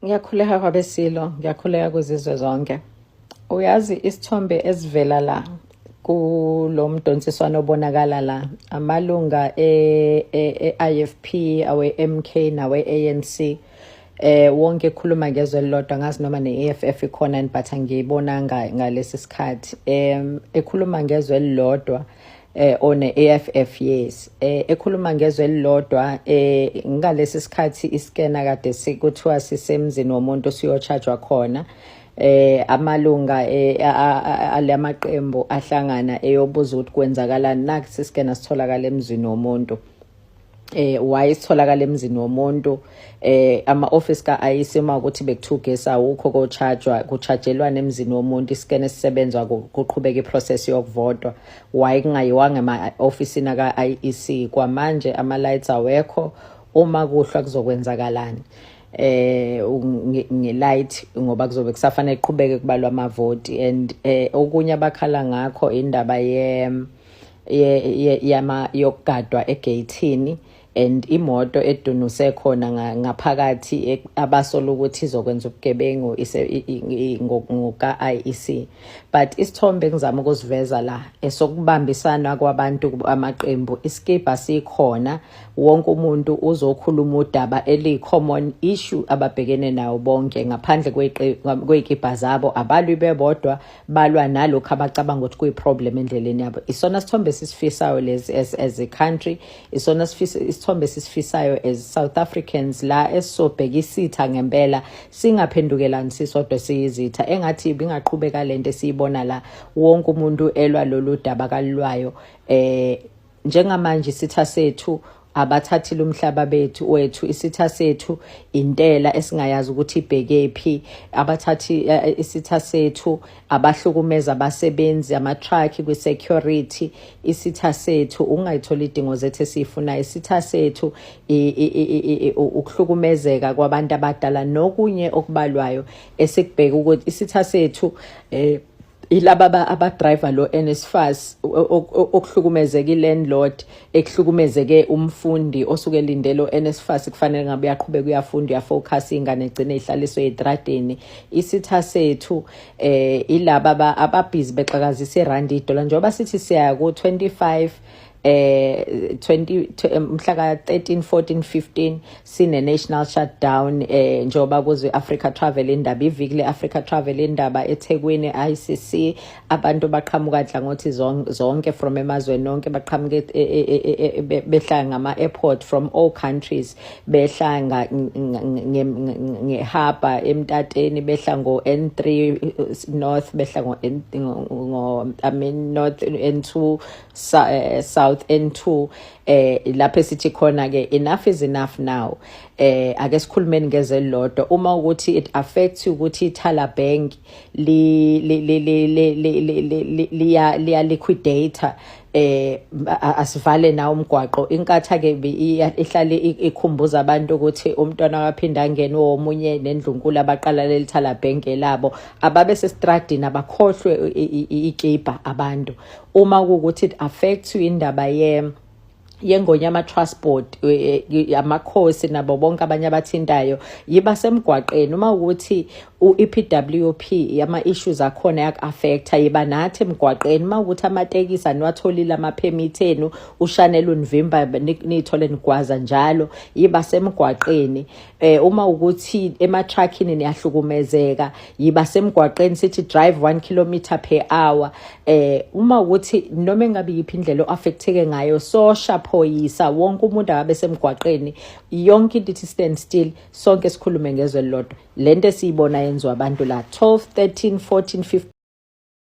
Ngiyakhuleka kwabesilo, ngiyakhuleka kuzizwe zonke. Uyazi isithombe esivela la kulo mdonsiswano obonakala la amalunga e-IFP awe-MK nawe-ANC wonke ekhuluma ngezwe elilodwa ngazi noma ne-EFF ikhona but angiyibonanga ngalesi sikhathi ekhuluma ngezwe elilodwa one AFF yes ekhuluma ngezwe elilodwa ngalesi sikhathi iskena kade sikuthiwa sisemzini womuntu siyochargewa khona amalunga alamaqembu ahlangana eyobuza ukuthi kwenzakalani nakuthi iskena sitholakala emzini womuntu why sitholakala emzini womuntu ama-office ka-ayisima ukuthi bekuthuka awukho kuchajelwana emzini womuntu isikene sisebenza kuqhubeka iprocess yokuvotwa why kungayiwanga ema-ofisini ka-IEC kwamanje ama-lights awekho uma kuhlwa kuzokwenzakalani ngelight ngoba kuzobe kusafanele kuqhubeke kubalwa amavoti and okunye abakhala ngakho indaba yokugadwa egatini and imoto edunuse khona ngaphakathi abasola ukuthi izokwenza ubugebengu ngoka-IEC but isithombe engizama ukuziveza la esokubambisana kwabantu amaqembu iskipha sikhona wonke umuntu uzokhuluma udaba eli-common issue ababhekene nawo bonke ngaphandle kwey'kibha zabo abalwi bebodwa balwa nalokhu abacabanga ukuthi kuyi-problem endleleni yabo isona sithombe sisifisayo lezi as a country isona isithombe sisifisayo as South Africans la esisobheka isitha ngempela singaphendukelani sisodwa siyizitha engathi bingaqhubeka lento esiyibona la wonke umuntu elwa lolu daba kalwayo njengamanje isitha sethu abathathile umhlaba wethu isitha sethu intela esingayazi ukuthi ibhekephi abathathi isitha sethu abahlukumeza abasebenzi ama-truck kwi-security isitha sethu ungayithola idingo zethu esifuna isitha sethu ukuhlukumezeka kwabantu abadala nokunye okubalwayo esikubheka ukuthi isitha sethu ilaba abadriver lo NSFAS okuhlukumezeke landlord ekuhlukumezeke umfundi osuke elindele NSFAS kufanele ngabe uyaqhubeka uyafunda uyafocus ingane egcine ihlaliswe etradeni isitha sethu ilaba ababhizi bexakazisa irandi idola njengoba sithi siya ku 25 mhla ka 13 14 15 sine national shutdown njoba kuzwe Africa Travel indaba iviki le-Africa Travel indaba eThekwini ICC abantu baqhamuka nhlangothi zonke from emazweni onke baqhamuka behlanga ngama-airport from all countries behlanga ngehaba emtateni behla ngo-N3 north behla north N2 south N2 lapho sithi khona ke enough is enough now ake sikhulumeni ngezelilodwa uma ukuthi it affects ukuthi ithala bank liya liquidate asivale nawo umgwaqo inkatha ke ihlale ikhumbuza abantu ukuthi umntwana waphinda angene omunye nendlunkulu abaqala lelithala bank labo ababe sestradini abakhohlwe ikipa abantu uma ukuthi it affects indaba yengonyama transport amakhosi nabo bonke abanye abathintayo yiba semgwaqeni uma ukuthi uEPWP yama issues akhona yak-affecta yiba nathi emgwaqeni uma ukuthi amatekisi aniwatholile ama-permit enu ushanele univimba nithole nigwaza njalo yiba semgwaqeni uma ukuthi ema-truckini niyahlukumezeka yiba semgwaqeni sithi drive 1 kilometer per hour uma ukuthi noma engabe yiphi indlela o-affecteke ngayo soshaphoyisa wonke umuntu akabe semgwaqeni yonke into ithi stand still sonke sikhulume ngezwe elilodwa lento esiyibona yenziwa abantu la 12 13 14 15